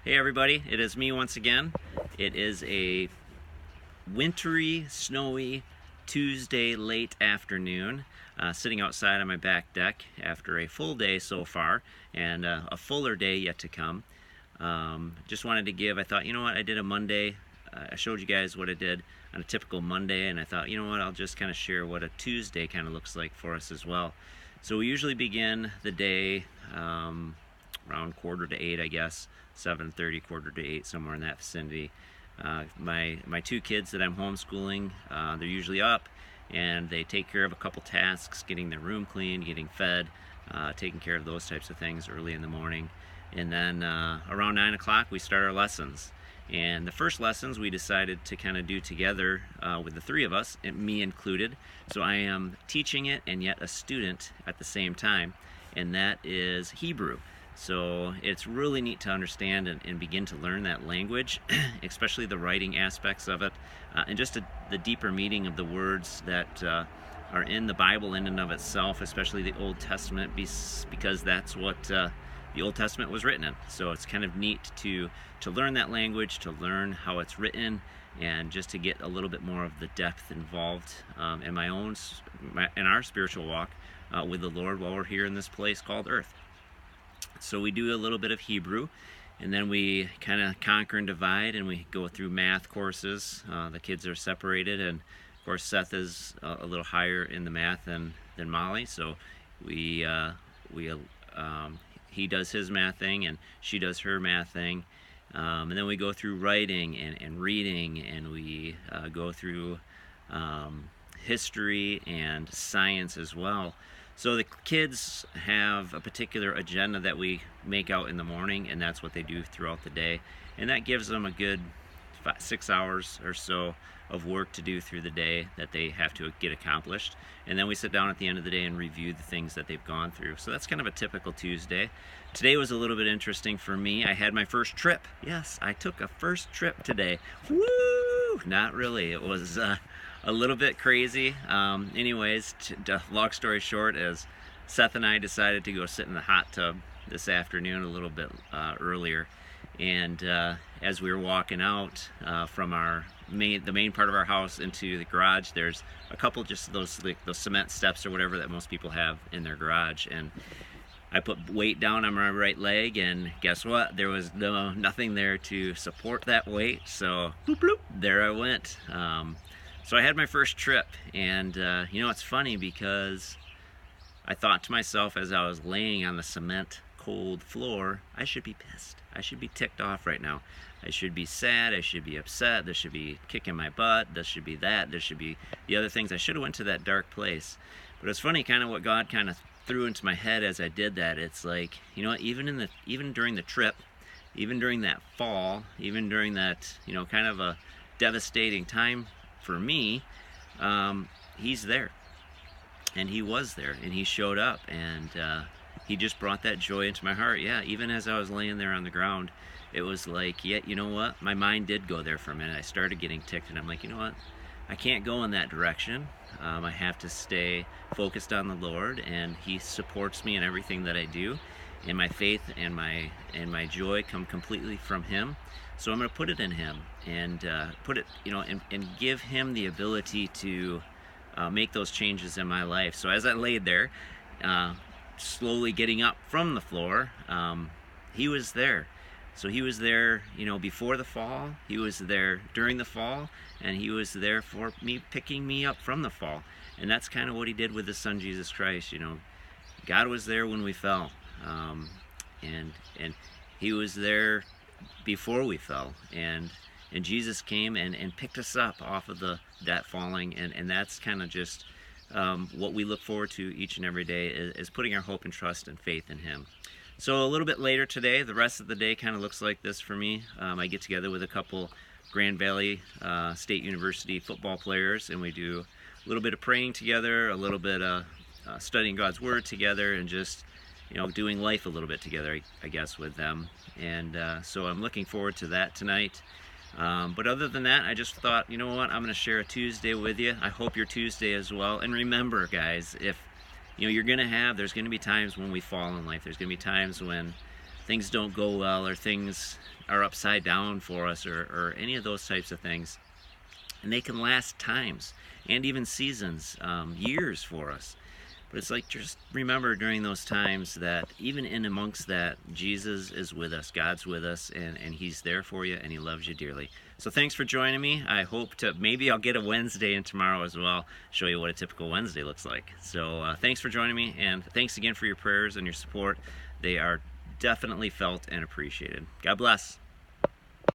Hey everybody, it is me once again. It is a wintry, snowy Tuesday late afternoon, sitting outside on my back deck after a full day so far and a fuller day yet to come. Just wanted to give, I thought, you know what, I did a Monday. I showed you guys what I did on a typical Monday, and I thought, you know what, I'll just kind of share what a Tuesday kind of looks like for us as well. So we usually begin the day around 7:45, I guess, 7:30, 7:45, somewhere in that vicinity. My two kids that I'm homeschooling, they're usually up, and they take care of a couple tasks, getting their room cleaned, getting fed, taking care of those types of things early in the morning. And then around 9 o'clock we start our lessons. And the first lessons we decided to kind of do together with the three of us, me included. So I am teaching it and yet a student at the same time, and that is Hebrew. So it's really neat to understand and begin to learn that language, especially the writing aspects of it, and just the deeper meaning of the words that are in the Bible in and of itself, especially the Old Testament, because that's what the Old Testament was written in. So it's kind of neat to learn that language, to learn how it's written, and just to get a little bit more of the depth involved in our spiritual walk with the Lord while we're here in this place called Earth. So we do a little bit of Hebrew, and then we kind of conquer and divide, and we go through math courses. The kids are separated, and of course Seth is a little higher in the math than Molly, so he does his math thing and she does her math thing. And then we go through writing and reading, and we go through history and science as well. So the kids have a particular agenda that we make out in the morning, and that's what they do throughout the day. And that gives them a good 6 hours or so of work to do through the day that they have to get accomplished. And then we sit down at the end of the day and review the things that they've gone through. So that's kind of a typical Tuesday. Today was a little bit interesting for me. I had my first trip. Yes, I took a first trip today. Woo! Not really. It was a little bit crazy. Anyways, long story short, as Seth and I decided to go sit in the hot tub this afternoon a little bit earlier, and as we were walking out from the main part of our house into the garage, there's a couple just those cement steps or whatever that most people have in their garage, and I put weight down on my right leg, and guess what? There was nothing there to support that weight, so bloop, bloop, there I went. So I had my first trip, and you know, it's funny because I thought to myself as I was laying on the cement cold floor, I should be pissed. I should be ticked off right now. I should be sad. I should be upset. This should be kicking my butt. This should be that. This should be the other things. I should have went to that dark place. But it's funny kind of what God kind of threw into my head as I did that. It's like, you know what, even during the trip, even during that fall, even during that, you know, kind of a devastating time for me, he's there, and he was there, and he showed up, and he just brought that joy into my heart. Yeah, even as I was laying there on the ground, it was like, yeah, you know what, my mind did go there for a minute. I started getting ticked, and I'm like, you know what, I can't go in that direction. I have to stay focused on the Lord, and he supports me in everything that I do, and my faith and my joy come completely from him. So I'm going to put it in him, and put it, you know, and give him the ability to make those changes in my life. So as I laid there, slowly getting up from the floor, he was there. So he was there, you know, before the fall, he was there during the fall, and he was there for me, picking me up from the fall. And that's kind of what he did with his son Jesus Christ. You know, God was there when we fell, and he was there before we fell, and Jesus came and picked us up off of that falling, and that's kind of just what we look forward to each and every day, is putting our hope and trust and faith in him. So a little bit later today, the rest of the day kind of looks like this for me. I get together with a couple Grand Valley State University football players, and we do a little bit of praying together, a little bit of studying God's Word together, and just, you know, doing life a little bit together, I guess, with them. And so I'm looking forward to that tonight. But other than that, I just thought, you know what, I'm going to share a Tuesday with you. I hope your Tuesday as well. And remember, guys, if you know, there's going to be times when we fall in life. There's going to be times when things don't go well, or things are upside down for us, or any of those types of things. And they can last times and even seasons, years for us. But it's like, just remember during those times that even in amongst that, Jesus is with us, God's with us, and He's there for you, and He loves you dearly. So thanks for joining me. I hope to, maybe I'll get a Wednesday in tomorrow as well, show you what a typical Wednesday looks like. So thanks for joining me, and thanks again for your prayers and your support. They are definitely felt and appreciated. God bless.